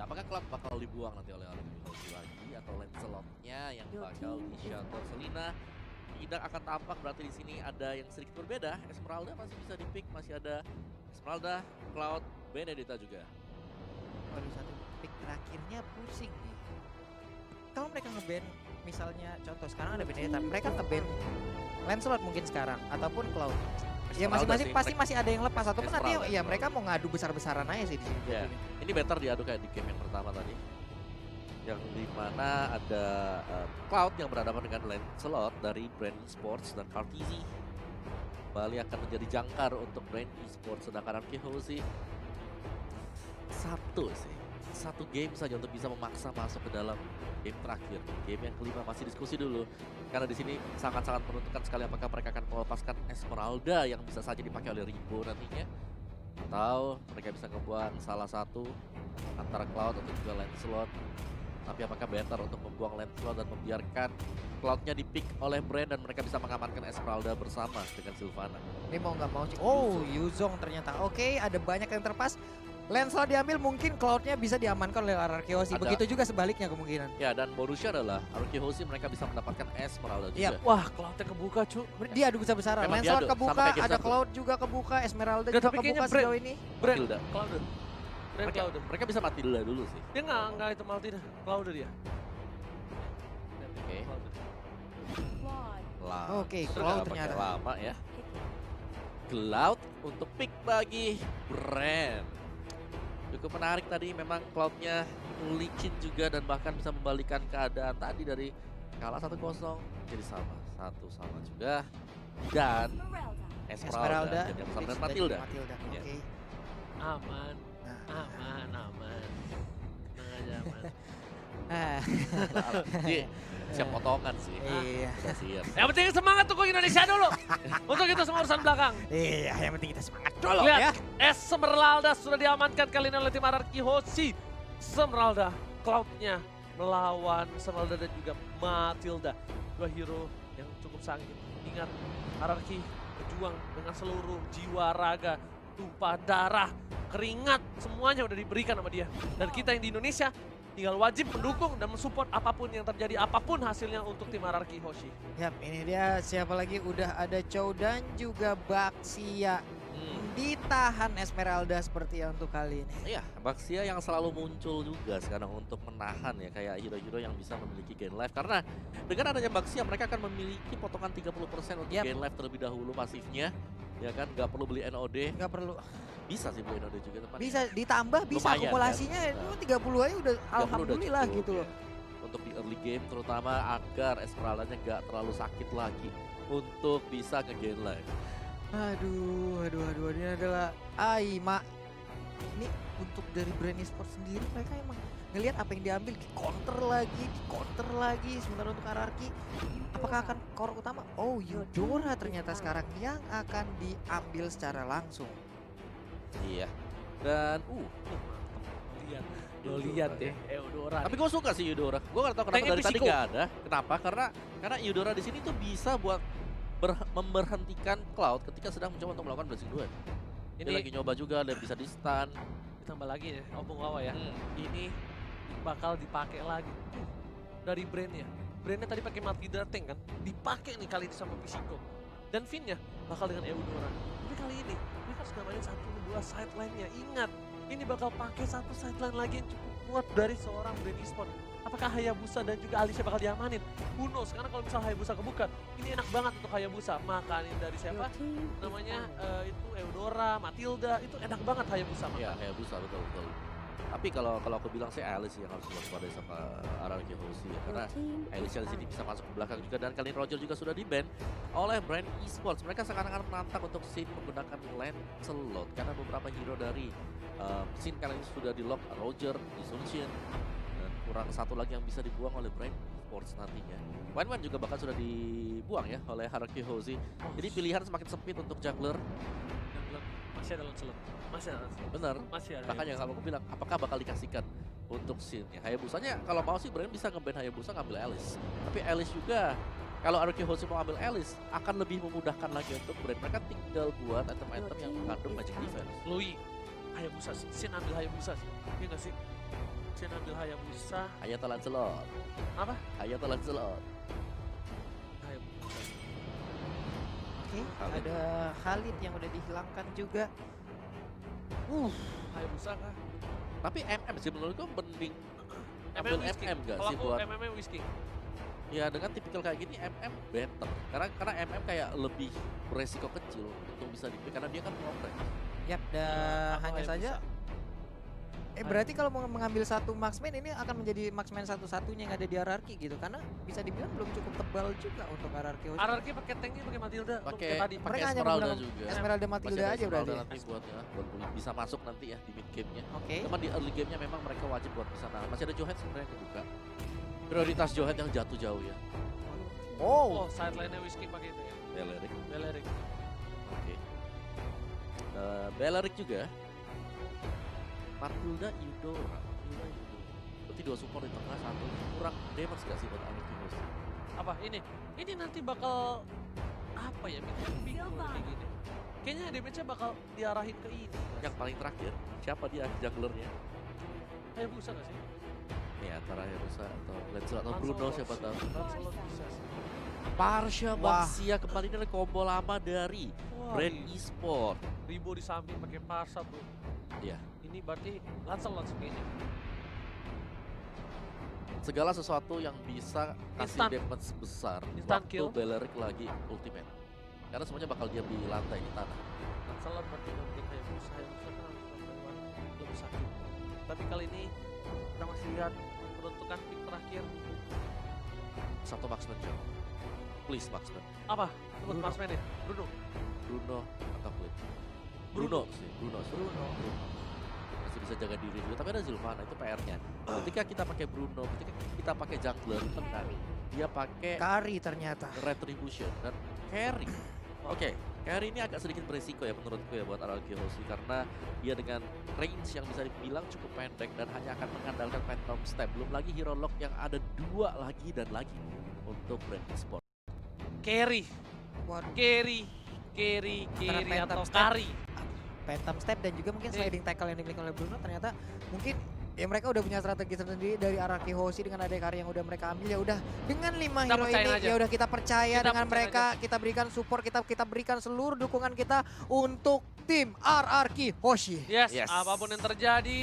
Ya, apakah Cloud bakal dibuang nanti oleh Arkeologi lagi atau Lancelot-nya yang bakal di shutter Selina? Tidak akan tampak, berarti di sini ada yang sedikit berbeda. Esmeralda masih bisa di-pick, masih ada Esmeralda, Cloud, Benedetta juga. Baru satu pick terakhirnya pusing nih. Kalau mereka nge-ban, misalnya contoh sekarang ada Benedetta, mereka nge-ban Lancelot mungkin sekarang ataupun Cloud. Ya Esmeralda masing-masing sih, pasti masih ada yang lepas ataupun nanti Esmeralda, ya mereka mau ngadu besar-besaran aja sih di sini. Ya, ini better diadu kayak di game yang pertama tadi. Yang dimana ada Cloud yang berhadapan dengan Lancelot dari Brand Esports dan Cartizi. Bali akan menjadi jangkar untuk Brand Esports, sedangkan Arkehozi satu game saja untuk bisa memaksa masuk ke dalam game terakhir. Game yang kelima masih diskusi dulu, karena di sini sangat-sangat menentukan sekali apakah mereka akan melepaskan Esmeralda yang bisa saja dipakai oleh Ribo nantinya, atau mereka bisa ngebuang salah satu antara Cloud atau juga Lancelot. Tapi apakah better untuk membuang Lancelot dan membiarkan Cloud-nya di-pick oleh Brand dan mereka bisa mengamankan Esmeralda bersama dengan Sylvana. Ini mau nggak mau sih. Oh, Yuzong ternyata. Oke, ada banyak yang terpas. Lancelot diambil, mungkin Cloud-nya bisa diamankan oleh Arkehozi. Begitu juga sebaliknya kemungkinan. Ya, dan bonusnya adalah Arkehozi mereka bisa mendapatkan Esmeralda juga. Iya. Wah, Cloud-nya kebuka, cu. Dia adu besar-besaran. Memang Lancelot diadu, kebuka, sama kayak game ada satu. Cloud juga kebuka, Esmeralda Nggak, juga tapi kayaknya kebuka sejauh ini. Brand, Matilda. Cloud. Brand Mereka, Cloud. mereka bisa Matilda dulu sih. Dia nggak itu Maltina. Cloud dia. Oke. Lah. Oke, sudah Cloud pakai ternyata. lama ya. Cloud untuk pick bagi Brand. Cukup menarik tadi, memang Cloud-nya licin juga dan bahkan bisa membalikan keadaan tadi dari kalah 1-0 jadi sama 1-1 juga. Dan Esmeralda jadi bersama dengan Matilda. Oke. Ya. Aman, Nah. aman. Tenang aja, aman. Ah, Jadi siap potongan sih. iya. Udah siap. Yang penting semangat tuh Indonesia dulu. Untuk itu semua urusan belakang. Iya, yang penting kita semangat dulu Lihat, ya. Esmeralda sudah diamankan kali ini oleh tim Arkehozi. Esmeralda, Cloud-nya melawan Esmeralda dan juga Matilda. Dua hero yang cukup sanggup. Ingat, Ararki berjuang dengan seluruh jiwa raga, tumpah darah, keringat, semuanya udah diberikan sama dia. Dan kita yang di Indonesia tinggal wajib mendukung dan mensupport apapun yang terjadi, apapun hasilnya untuk tim Ararki-Hoshi. Yap, ini dia siapa lagi, udah ada Chow dan juga Baxia. Ditahan Esmeralda seperti yang untuk kali ini. Iya, Baxia yang selalu muncul juga sekarang untuk menahan ya, kayak hero-hero yang bisa memiliki gain life. Karena dengan adanya Baxia mereka akan memiliki potongan 30% untuk Yap. gain life terlebih dahulu pasifnya. Ya kan, nggak perlu beli NOD. Nggak perlu. Bisa sih beli NOD juga teman. Bisa ditambah, bisa Lumayan, akumulasinya kan? itu 30 aja udah 30 udah alhamdulillah cukup, gitu loh. ya. Untuk di early game terutama agar Esmeralda-nya nggak terlalu sakit lagi untuk bisa ke gain life. Aduh, ini adalah Aima. Ini untuk dari Brand Esports sendiri mereka emang ngelihat apa yang diambil, di counter lagi. Sementara untuk Ararki, apakah akan core utama? Oh, Eudora ternyata sekarang yang akan diambil secara langsung. Iya. Dan Lihat, lo lihat deh, Eudora. tapi gue suka sih Eudora. Gue nggak tahu kenapa Tanknya dari tadi Pisiko. nggak ada. Kenapa? Karena Eudora di sini tuh bisa buat memberhentikan Cloud ketika sedang mencoba untuk melakukan Blessing Duel. Dia Ini lagi nyoba juga, dia bisa di stun. ditambah lagi ya, Opung Wawa ya. Ini bakal dipakai lagi dari brandnya. Brandnya tadi pakai Matilda Tank kan, dipakai nih kali ini sama Pisiko. Dan Finn-nya bakal dengan Eudora. Tapi kali ini mereka sudah mainin 1-2 sideline-nya. Ingat, ini bakal pakai satu sideline lagi yang cukup kuat dari seorang Brand Esports. Apakah Hayabusa dan juga Alicia bakal diamanin? Who knows? Karena kalau misal Hayabusa kebuka, ini enak banget untuk Hayabusa. Makanin dari siapa? Namanya itu Eudora, Matilda, itu enak banget Hayabusa makan. Ya, Hayabusa betul. Tapi kalau aku bilang sih Alice yang harus waspada sama Ararki-Hoshi ya. Karena Alicia di sini bisa masuk ke belakang juga, dan kali ini Roger juga sudah di-ban oleh Brand Esports. Mereka sekarang akan menantang untuk scene menggunakan Lancelot karena beberapa hero dari scene kali ini sudah di-lock. Roger, Isunshin, dan kurang satu lagi yang bisa dibuang oleh Brand Esports nantinya. Wan juga bahkan sudah dibuang ya oleh Ararki-Hoshi. Jadi pilihan semakin sempit untuk jungler. Masih ada Lancelot. Masih ada Lancelot. Bener. Masih ada. Makanya kalau aku bilang, apakah bakal dikasihkan untuk scene-nya? Hayabusanya kalau mau sih Brand bisa nge-ban Hayabusa ngambil Alice. Tapi Alice juga, kalau Ararki-Hoshi mau ambil Alice, akan lebih memudahkan lagi untuk Brand. Mereka tinggal buat item-item yang mengandung magic defense. Louis, Hayabusa sih. Sin ambil Hayabusa sih. Iya nggak sih? Chen ambil Hayabusa. Hayato Lancelot. Apa? Hayato Lancelot. Hayabusa. Oke, Khalid. ada Khalid yang udah dihilangkan juga. Hayabusa kah? Tapi MM sih menurutku mending ambil Whisking. MM gak Kalau sih aku buat MM Whisking. ya dengan tipikal kayak gini MM better. Karena MM kayak lebih beresiko kecil untuk bisa dipilih karena dia kan progress. Yap, dan Aku hanya Hayabusa. saja. Berarti kalau mau mengambil satu marksman ini akan menjadi marksman satu-satunya yang ada di RRQ gitu. Karena bisa dibilang belum cukup tebal juga untuk RRQ. RRQ pakai tanknya pakai Matilda. belum Pakai kayak tadi. pakai Mereka hanya Esmeralda menggunakan juga. Esmeralda Masih Matilda ada aja Esmeralda berarti. nanti buat ya, buat bisa masuk nanti ya di mid game-nya. Oke. Cuman di early game-nya memang mereka wajib buat ke sana. Masih ada Johet sebenarnya yang kebuka. Prioritas Johet yang jatuh jauh ya. Oh, side line-nya Whisking pakai itu ya. Beleric. Beleric. Oke. Beleric juga. Matilda Eudora. Berarti dua support di tengah, satu kurang damage gak sih buat Alex Kinos? Apa ini? Ini nanti bakal apa ya? Bingung kayak gini. Kayaknya damage-nya bakal diarahin ke ini. Yang paling terakhir, siapa dia junglernya? Hayabusa nggak sih? Ya antara Herusa atau Lancelot atau Bruno Lancelot siapa sih. tahu. Lancelot bisa sih. Parsha Wah. Baxia kembali dari combo lama dari Wah, Brand Esport. Ribo di samping pakai Parsa bro. Iya. Ini berarti Lancelot segini. Segala sesuatu yang bisa kasih Instant. damage besar Instant waktu kill. Beleric lagi ultimate. Karena semuanya bakal diam di lantai di tanah. Lancelot berarti mungkin Hayabusa. Hayabusa kan lebih sakit. Tapi kali ini kita masih lihat peruntukan pick terakhir. Satu marksman jauh. Please marksman. Apa? Sebut Bruno. marksman ya? Bruno. Bruno atau Quid. Bruno. Bruno. Masih bisa jaga diri juga. Tapi ada Zilvana itu PR-nya. Ketika kita pakai Bruno, ketika kita pakai jungler di tengah, dia pakai Kari ternyata. Retribution dan carry. Oke, carry ini agak sedikit beresiko ya menurutku ya buat RRQ Hoshi karena dia dengan range yang bisa dibilang cukup pendek dan hanya akan mengandalkan Phantom Step. Belum lagi Hero Lock yang ada 2 lagi dan lagi untuk Brand Esport. Carry. Waduh. Carry Antara Phantom atau Step. Kari. Phantom Step dan juga mungkin sliding tackle yang dimiliki oleh Bruno ternyata mungkin ya mereka udah punya strategi tersendiri dari RRQ Hoshi dengan ada Kari yang udah mereka ambil ya udah dengan 5 Kita hero percayain ini aja. ya udah kita percaya Kita dengan percayain mereka kita berikan support kita berikan seluruh dukungan kita untuk tim RRQ Hoshi. Yes, Yes. apapun yang terjadi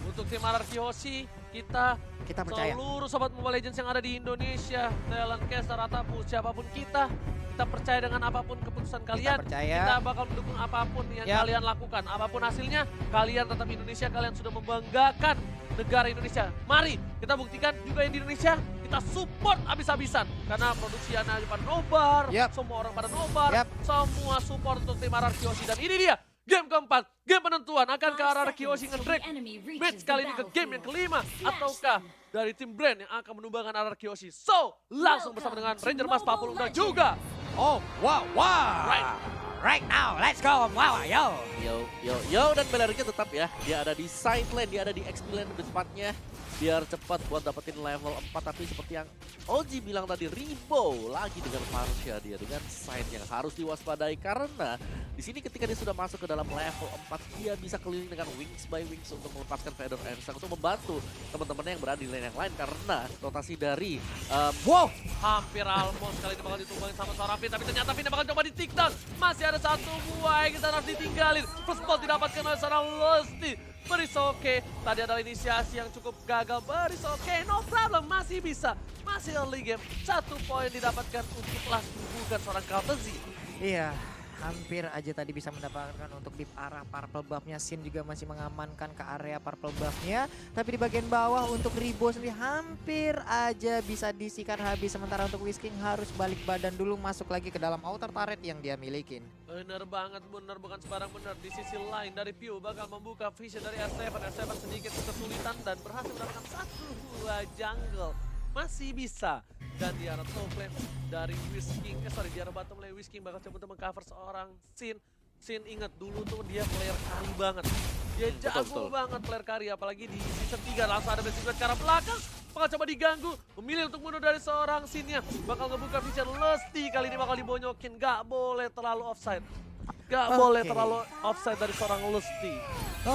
untuk tim RRQ Hoshi, kita Percaya. seluruh sobat Mobile Legends yang ada di Indonesia, talent caster ataupun siapapun kita percaya dengan apapun keputusan kalian. percaya. Kita bakal mendukung apapun yang Ya. kalian lakukan. Apapun hasilnya, kalian tetap Indonesia, kalian sudah membanggakan negara Indonesia. Mari kita buktikan juga yang di Indonesia, kita support abis-abisan. Karena produksi Ana pada nobar, Yap. semua orang pada nobar, Yap. semua support untuk tim RRQ Hoshi. Dan ini dia, game keempat, game penentuan. Akankah RRQ Hoshi nge-drag match kali ini ke game yang kelima? Ataukah dari tim Brand yang akan menumbangkan RRQ Hoshi? So, langsung bersama dengan Ranger Mas Papulung dan juga Oh, wow. Right now, let's go. Wow, yo. Yo dan Belericnya tetap ya. Dia ada di side lane, dia ada di XP lane di tempatnya. Biar cepat buat dapetin level 4 tapi seperti yang Oji bilang tadi Ribo lagi dengan Parsha dia dengan side yang harus diwaspadai karena di sini ketika dia sudah masuk ke dalam level 4 dia bisa keliling dengan wings by wings untuk melepaskan Feather Ensak untuk membantu teman-temannya yang berada di lane yang lain karena rotasi dari Wow. hampir almost kali ini bakal ditumbangin sama seorang Vin, tapi ternyata Vin bakal coba di take down. Masih ada satu buah yang kita harus ditinggalin. First ball didapatkan oleh seorang Lusty. Berisoke, tadi adalah inisiasi yang cukup gagal. Berisoke, no problem, masih bisa. Masih early game, 1 poin didapatkan untuk last bukan seorang Kaltezi. Iya, hampir aja tadi bisa mendapatkan untuk di arah purple buff-nya. Sin juga masih mengamankan ke area purple buff-nya. Tapi di bagian bawah untuk Ribo sendiri hampir aja bisa disikat habis. Sementara untuk Whisking harus balik badan dulu masuk lagi ke dalam outer turret yang dia milikin. Bener banget, bener bukan sembarang bener. Di sisi lain dari Pew bakal membuka vision dari S7. S7 sedikit kesulitan dan berhasil mendapatkan 1 buah jungle. Masih bisa. Dan di arah top lane dari Whisking, di arah bottom lane Whisking bakal coba untuk mengcover seorang Sin. Sin ingat dulu tuh dia player carry banget. Dia jago banget player carry, apalagi di season 3 langsung ada blessing ke arah belakang. Bakal coba diganggu, memilih untuk bunuh dari seorang Sinnya. Bakal ngebuka vision Lusty, kali ini bakal dibonyokin, gak boleh terlalu offside. Gak boleh Oke. terlalu offside dari seorang Lusty.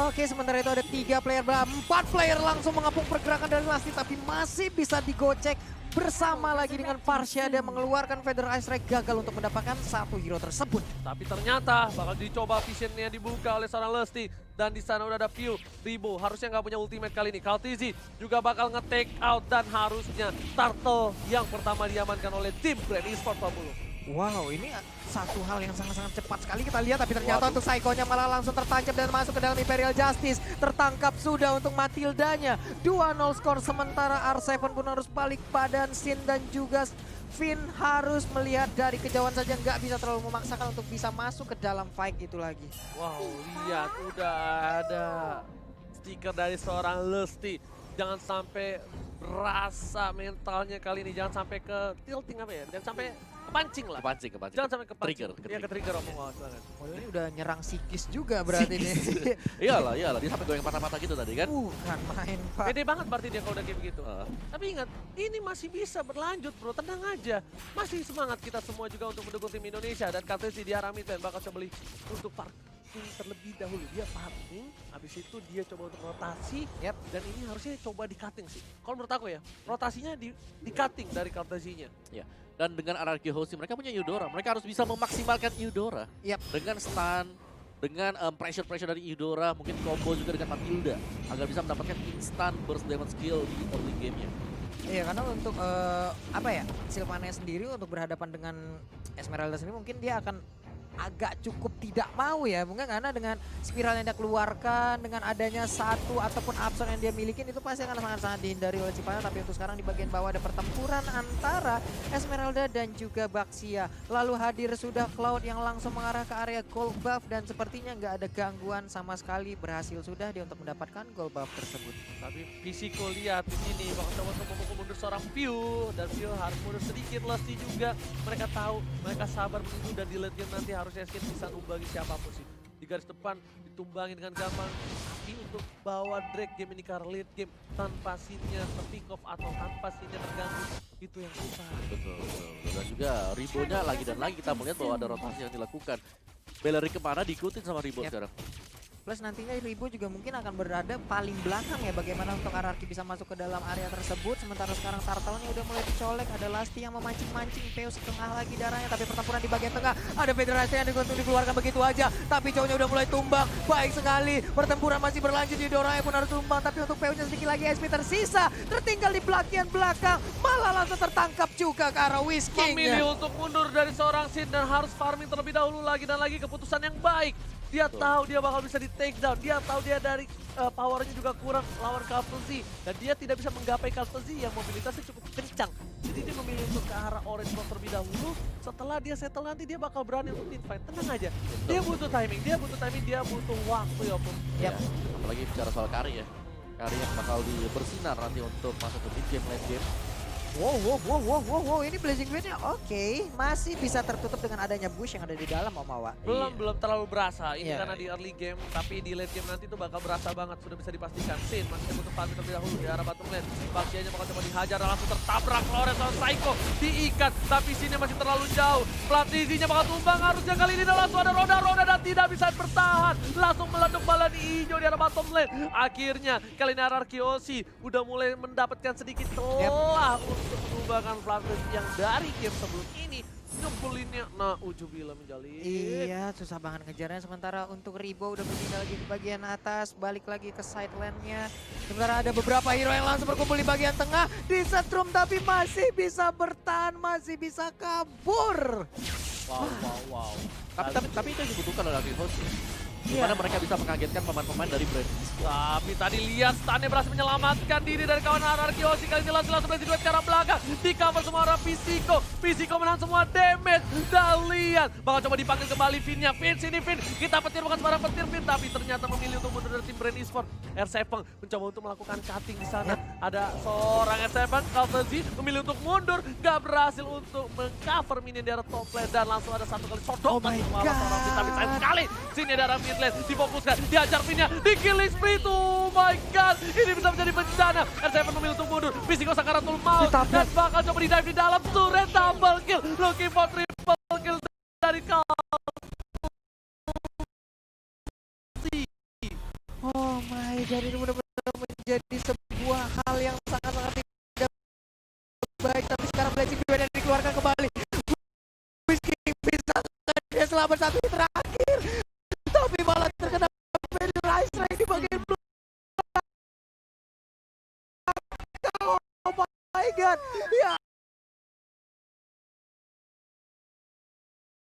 Oke, sementara itu ada 3 player, 4 player langsung mengepung pergerakan dari Lusty, tapi masih bisa digocek bersama lagi dengan Parsia dan mengeluarkan Feather Ice Ray, gagal untuk mendapatkan satu hero tersebut. Tapi ternyata bakal dicoba visionnya dibuka oleh seorang Lusty. Dan di sana udah ada Pew, Ribo harusnya nggak punya ultimate kali ini. Kaltizi juga bakal nge-take out dan harusnya Turtle yang pertama diamankan oleh tim Brand Esports 40. Wow, ini satu hal yang sangat-sangat cepat sekali kita lihat, tapi ternyata Waduh. untuk Psycho-nya malah langsung tertancap dan masuk ke dalam Imperial Justice. Tertangkap sudah untuk Matildanya. 2-0 skor, sementara R7 pun harus balik badan. Sin dan juga Finn harus melihat dari kejauhan saja, nggak bisa terlalu memaksakan untuk bisa masuk ke dalam fight itu lagi. Wow, lihat udah ada stiker dari seorang Lusty. Jangan sampai berasa mentalnya kali ini, jangan sampai ke tilting apa ya, jangan sampai kepancing lah. Kepancing. Jangan sampai kepancing. Trigger, Iya, ke-trigger omong awas banget. Oh, ini udah nyerang psikis juga berarti nih. Iyalah, dia sampai goyang patah-patah gitu tadi kan. Bukan main, Pak. Pede banget berarti dia kalau udah kayak begitu. Heeh. Tapi ingat, ini masih bisa berlanjut bro, tenang aja. Masih semangat kita semua juga untuk mendukung tim Indonesia. Dan Kaltizi di arah mid lane bakal coba beli untuk farming terlebih dahulu. Dia farming, habis itu dia coba untuk rotasi. Yap. Dan ini harusnya coba di cutting sih. Kalau menurut aku ya, rotasinya di cutting dari Kaltizinya. Dan dengan RRQ Hoshi mereka punya Eudora. Mereka harus bisa memaksimalkan Eudora. Yap. Dengan stun, dengan pressure dari Eudora, mungkin combo juga dengan Matilda. Agar bisa mendapatkan instant burst damage skill di early game-nya. Iya, karena untuk apa ya, Sylvania sendiri untuk berhadapan dengan Esmeralda sendiri mungkin dia akan agak cukup tidak mau ya, mungkin karena dengan spiral yang dia keluarkan, dengan adanya satu ataupun absorb yang dia milikin itu pasti akan sangat-sangat dihindari oleh Sylvania. Tapi untuk sekarang di bagian bawah ada pertempuran antara Esmeralda dan juga Baxia. Lalu hadir sudah Cloud yang langsung mengarah ke area gold buff dan sepertinya nggak ada gangguan sama sekali, berhasil sudah dia untuk mendapatkan gold buff tersebut. Tapi Pisiko lihat di sini bakal coba untuk memukul mundur seorang Pew, dan Pew harus mundur sedikit. Lusty juga mereka tahu, mereka sabar menunggu, dan di late game nanti harusnya Skin bisa numbangi siapapun sih. Di garis depan ditumbangin dengan gampang. Tapi untuk bawa Drake game ini ke late game tanpa sinnya ter-pick off atau tanpa sinnya terganggu, itu yang susah. Betul. Dan juga Ribonya lagi dan lagi kita melihat bahwa ada rotasi yang dilakukan. Bellery kemana diikutin sama Ribo Yap. sekarang. Plus nantinya Ribo juga mungkin akan berada paling belakang ya, bagaimana untuk RRQ bisa masuk ke dalam area tersebut. Sementara sekarang Turtle-nya udah mulai dicolek, ada Lusty yang memancing-mancing, Peu setengah lagi darahnya. Tapi pertempuran di bagian tengah, ada Federasi yang dikeluarkan begitu aja. Tapi cowoknya udah mulai tumbang, baik sekali. Pertempuran masih berlanjut, di Doranya pun harus tumbang. Tapi untuk Peu-nya sedikit lagi SP tersisa, tertinggal di bagian belakang. Malah langsung tertangkap juga ke arah Whisking. Memilih untuk mundur dari seorang Sin dan harus farming terlebih dahulu lagi dan lagi, keputusan yang baik. Dia tahu dia bakal bisa di take down, dia tahu dia dari powernya juga kurang lawan Kaltizi, dan dia tidak bisa menggapai Kaltizi yang mobilitasnya cukup kencang. Jadi dia memilih untuk ke arah orange block terlebih dahulu. Setelah dia settle nanti dia bakal berani untuk team fight. Tenang aja, dia butuh timing, dia butuh waktu ya Pung. Ya. Apalagi bicara soal Kari ya. Kari yang bakal bersinar nanti untuk masuk ke mid game, late game. Wow, ini Blazing Blade-nya oke, masih bisa tertutup dengan adanya bush yang ada di dalam, Om Awa. Belum terlalu berasa, ini Iya. karena di early game, tapi di late game nanti tuh bakal berasa banget, sudah bisa dipastikan. Sin masih butuh farming terlebih dahulu di arah bottom lane. Baxianya bakal coba dihajar dan langsung tertabrak oleh seorang Psycho, diikat, tapi Sinnya masih terlalu jauh. Platisinya bakal tumbang, harusnya kali ini dan langsung ada roda dan tidak bisa bertahan. Langsung meleduk bala di hijau di arah bottom lane. Akhirnya kali ini RRQ Hoshi udah mulai mendapatkan sedikit celah untuk menumbangkan Platisi yang dari game sebelum ini nyebelinnya. Nah, Ujubillah menjalin. Iya, susah banget ngejarnya. Sementara untuk Ribo udah berpindah lagi ke bagian atas, balik lagi ke side lane-nya. Sementara ada beberapa hero yang langsung berkumpul di bagian tengah, disetrum tapi masih bisa bertahan, masih bisa kabur. Wow. Tapi itu yang dibutuhkan oleh RRQ Hoshi. Iya. Dimana mereka bisa mengagetkan pemain-pemain dari Brand Esports. Tapi tadi lihat Stunnya berhasil menyelamatkan diri dari kawan RRQ Hoshi. Kali ini langsung berhasil duet ke arah belakang. Di cover semua arah Pisiko. Pisiko menahan semua damage. Dan lihat, bakal coba dipanggil kembali Finn-nya. Finn, sini Finn. Kita petir bukan sembarang petir Finn. Tapi ternyata memilih untuk mundur dari tim Brand Esports. R7 mencoba untuk melakukan cutting di sana. Ada seorang R7, Kaltizi memilih untuk mundur. Gak berhasil untuk mengcover minion di arah top lane. Dan langsung ada satu kali sodok. Oh my Seorang Finn. Tapi sayang God. sekali. Sini ada arah mid lane, difokuskan, dihajar Finn-nya, di killing spree tuh. Oh my god, ini bisa menjadi bencana. R7 memilih untuk mundur, Pisiko Sakaratul Maut, dan bakal coba di-dive di dalam turret double kill. Looking for triple kill dari Kaltizi. Dan ini benar-benar menjadi sebuah hal yang sangat-sangat tidak baik. Tapi sekarang Blazing Duet yang dikeluarkan kembali. Whiskey bisa dia selamat satu terakhir. Tapi malah terkena Very Rise Strike di bagian belakang. Oh my god. Ya.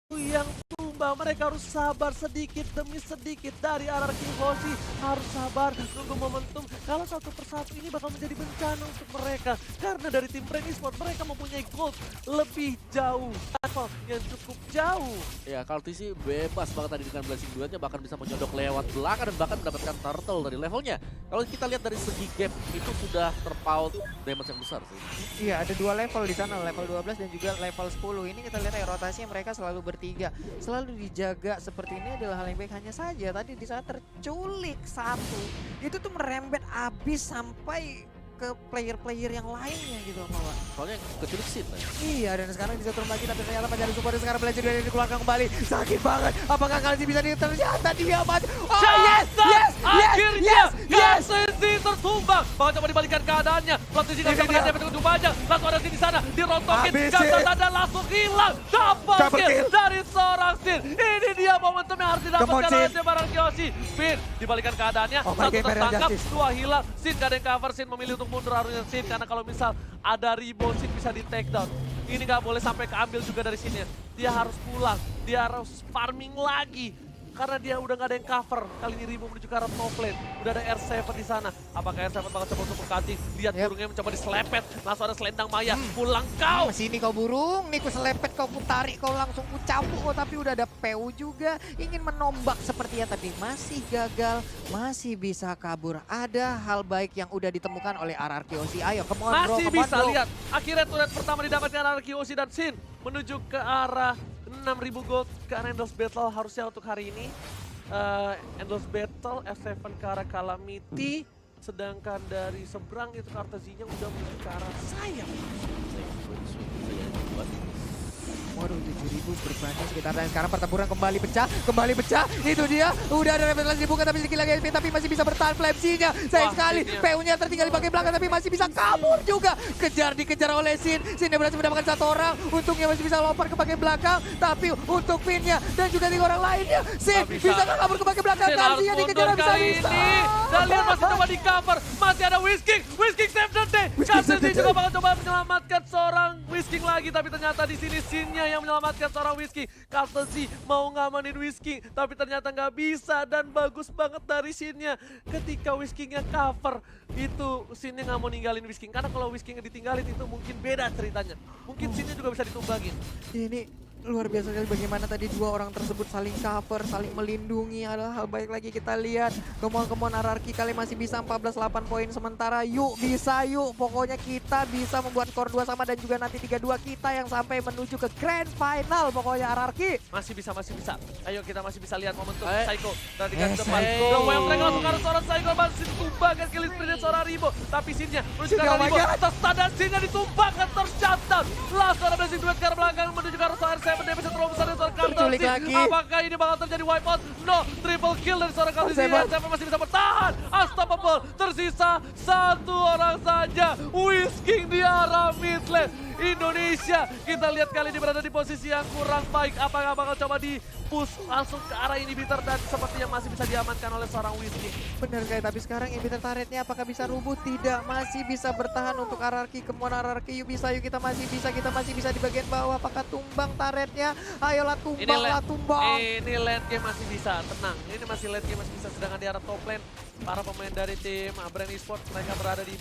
Yang tumbang, mereka harus sabar sedikit demi sedikit. Dari RRQ Hoshi harus sabar nunggu momentum. Kalau satu persatu ini bakal menjadi bencana untuk mereka, karena dari tim Brain Esports mereka mempunyai gold lebih jauh, level yang cukup jauh. Ya, Kaltisi bebas banget tadi dengan Blazing Duetnya, bahkan bisa menyodok lewat belakang dan bahkan mendapatkan turtle dari levelnya. Kalau kita lihat dari segi gap itu sudah terpaut damage yang besar sih. Iya, ada 2 level di sana, level 12 dan juga level 10. Ini kita lihat ya, rotasinya mereka selalu bertiga, selalu dijaga seperti ini adalah hal yang baik. Hanya saja tadi di saat terculik satu, itu tuh merembet abis sampai ke player-player yang lainnya gitu Mawar. Soalnya keculik Sin. Iya, dan sekarang bisa turun lagi tapi ternyata masih ada support. Sekarang Blazing Duet dikeluarkan kembali. Sakit banget. Apakah kali ini bisa ternyata dia mati. Oh yes, yes, Akhirnya yes. Kaltisi tertumbang. Bakal coba dibalikan keadaannya. Kaltisi nggak bisa mengejar begitu banyak. Langsung ada Sin di sana, dirontokin. Gatot ada langsung hilang. Double kill dari seorang Sin. Ini dia momentum yang harus didapatkan oleh tim barang Kyoshi. Fin dibalikan keadaannya. Satu tertangkap, 2 hilang. Sin gak ada yang cover. Sin memilih untuk mundur harusnya Sin, karena kalau misal ada Ribo, Sin bisa di take down. Ini nggak boleh sampai keambil juga dari Sinnya. Dia harus pulang, dia harus farming lagi. Karena dia udah nggak ada yang cover. Kali ini Ribo menuju ke arah top lane. Udah ada R7 di sana. Apakah R7 bakal coba untuk mengkating? Lihat burungnya mencoba diselepet. Langsung ada selendang Maya. Pulang kau! Sini kau burung, nih ku selepet, kau ku tarik, kau langsung ku cabuk. Oh, tapi udah ada PU juga. Ingin menombak sepertinya tapi masih gagal. Masih bisa kabur. Ada hal baik yang udah ditemukan oleh RRQ Hoshi. Ayo, come on bro, Masih come on, bisa bro. lihat. Akhirnya turret pertama didapatkan RRQ Hoshi dan Sin. Menuju ke arah 6.000 gold ke arah Endless Battle harusnya untuk hari ini. Endless Battle, F7 ke arah Calamity. Sedangkan dari seberang itu Kartasinya udah menuju ke arah sayap. Waduh, 7.000 berbanding sekitar, dan sekarang pertempuran kembali pecah, itu dia, udah ada revelasi dibuka tapi sedikit lagi SP, tapi masih bisa bertahan Flamsy-nya, sayang sekali, PU-nya tertinggal di bagian belakang tapi masih bisa kabur juga, dikejar oleh Sin yang berhasil mendapatkan 1 orang, untungnya masih bisa lompat ke bagian belakang, tapi untuk Fin-nya dan juga 3 orang lainnya, Sin bisa kabur ke bagian belakang, Karsinya dikejar bisa. Dan lihat masih coba di cover, masih ada Whisking save the day, Karsi juga bakal coba menyelamatkan seorang Whisking lagi, tapi ternyata di sini Sin-nya yang menyelamatkan seorang Whisking. Kartasi mau ngamanin Whisking, tapi ternyata nggak bisa, dan bagus banget dari Sin-nya. Ketika Whisking-nya cover, itu Sin-nya nggak mau ninggalin Whisking, karena kalau Whisking-nya ditinggalin itu mungkin beda ceritanya. Mungkin Sin-nya juga bisa ditumbangin. Ini luar biasa sekali bagaimana tadi 2 orang tersebut saling cover, saling melindungi. Adalah hal baik lagi kita lihat. Kemon RRQ kali masih bisa 14-8 poin sementara. Yuk bisa yuk. Pokoknya kita bisa membuat skor 2 sama dan juga nanti 3-2 kita yang sampai menuju ke grand final. Pokoknya RRQ. Masih bisa. Ayo kita masih bisa lihat momentum Psycho. Dari Psycho. depan. The Wild Dragon langsung ke arah seorang Psycho. Masih ditumbangkan kill sprint seorang Ribo. Tapi Sin-nya menuju ke arah Ribo. Terstandar Sin-nya ditumbangkan, tershutdown. Langsung ada Blazing Duet ke arah belakang menuju ke arah seorang R7. Dia bisa terlalu besar dari seorang Kartasi. Apakah ini bakal terjadi wipeout? No, triple kill dari seorang Kartasi. R7 masih bisa bertahan. Unstoppable. Tersisa 1 orang saja. Whisking di arah mid lane Indonesia. Kita lihat kali ini berada di posisi yang kurang baik. Apakah bakal coba di push langsung ke arah inhibitor, dan sepertinya masih bisa diamankan oleh seorang Whisking. Benar kayak, tapi sekarang inhibitor turretnya apakah bisa rubuh? Tidak, masih bisa bertahan untuk RRQ. Kemon RRQ, yuk bisa, yuk kita masih bisa di bagian bawah. Apakah tumbang turretnya? Ayolah tumbang. Ini late game masih bisa, tenang. Ini masih late game masih bisa, sedangkan di arah top lane para pemain dari tim Brain Esports mereka berada di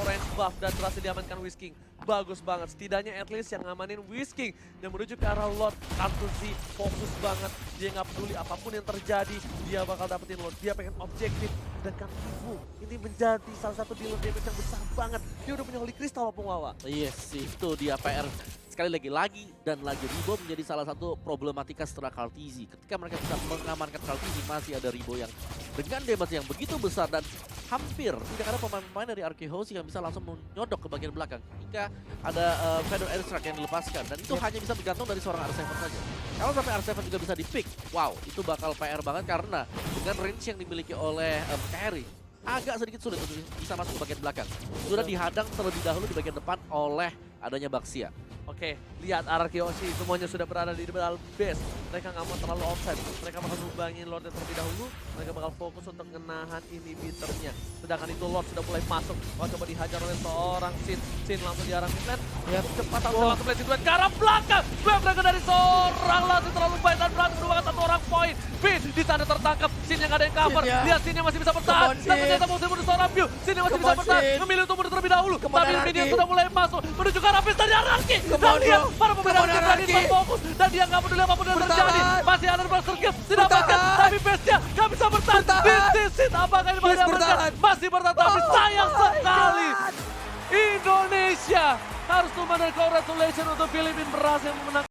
orange buff dan berhasil diamankan Whisking. Bagus banget, setidaknya at least yang ngamanin Whisking dan menuju ke arah Lord. Kartusi fokus banget, dia nggak peduli apapun yang terjadi, dia bakal dapetin Lord, dia pengen objektif. Dan Ibu ini menjadi salah satu dealer damage yang besar banget, dia udah punya Holy Crystal walaupun Wawa. Yes, itu dia PR. Sekali lagi Ribo menjadi salah satu problematika setelah Kaltizi. Ketika mereka bisa mengamankan Kaltizi, masih ada Ribo yang dengan damage yang begitu besar dan hampir tidak ada pemain-pemain dari RRQ Hoshi yang bisa langsung menyodok ke bagian belakang hingga ada Feather Airstrike yang dilepaskan, dan itu hanya bisa bergantung dari seorang R7 saja. Kalau sampai R7 juga bisa di-pick, wow, itu bakal PR banget karena dengan range yang dimiliki oleh Carry, agak sedikit sulit untuk bisa masuk ke bagian belakang. Sudah dihadang terlebih dahulu di bagian depan oleh adanya Baxia. Oke, lihat Araki Hoshi semuanya sudah berada di dalam base. Mereka nggak mau terlalu offside. Mereka bakal numbangin Lordnya terlebih dahulu. Mereka bakal fokus untuk menahan inhibitornya. Sedangkan itu Lord sudah mulai masuk. Oh, coba dihajar oleh seorang Sin. Sin langsung diarah midlane. Yap. Cepat langsung play situasi ke arah belakang. Mereka dari seorang langsung terlalu baik dan berhasil merupakan satu orang poin. Fin di sana tertangkap. Sin yang nggak ada yang cover. Sin, ya. Lihat Sin yang masih bisa bertahan. Come on, Dan Sin. ternyata mau mundur seorang view. Sin yang masih Come bisa on, bertahan. Sin. Memilih untuk mundur terlebih dahulu. Come on, Tapi Araki. Minion sudah mulai masuk. Menuju ke arah Fizz dari Araki. Come Dan on, lihat bro. para pemain Come on, Araki Araki. berfokus. Dan dia nggak peduli apapun yang terjadi. Bertahan. Masih ada Berserker Gift. Didapatkan. Bertahan. Tapi base-nya nggak bisa bertahan. Bertahan. This is it. Apakah ini Yes, bakal bertahan. diamankan? Masih bertahan. Tapi Oh sayang my sekali. God. Indonesia harus tumpah dan congratulations untuk Filipina berhasil memenangkan.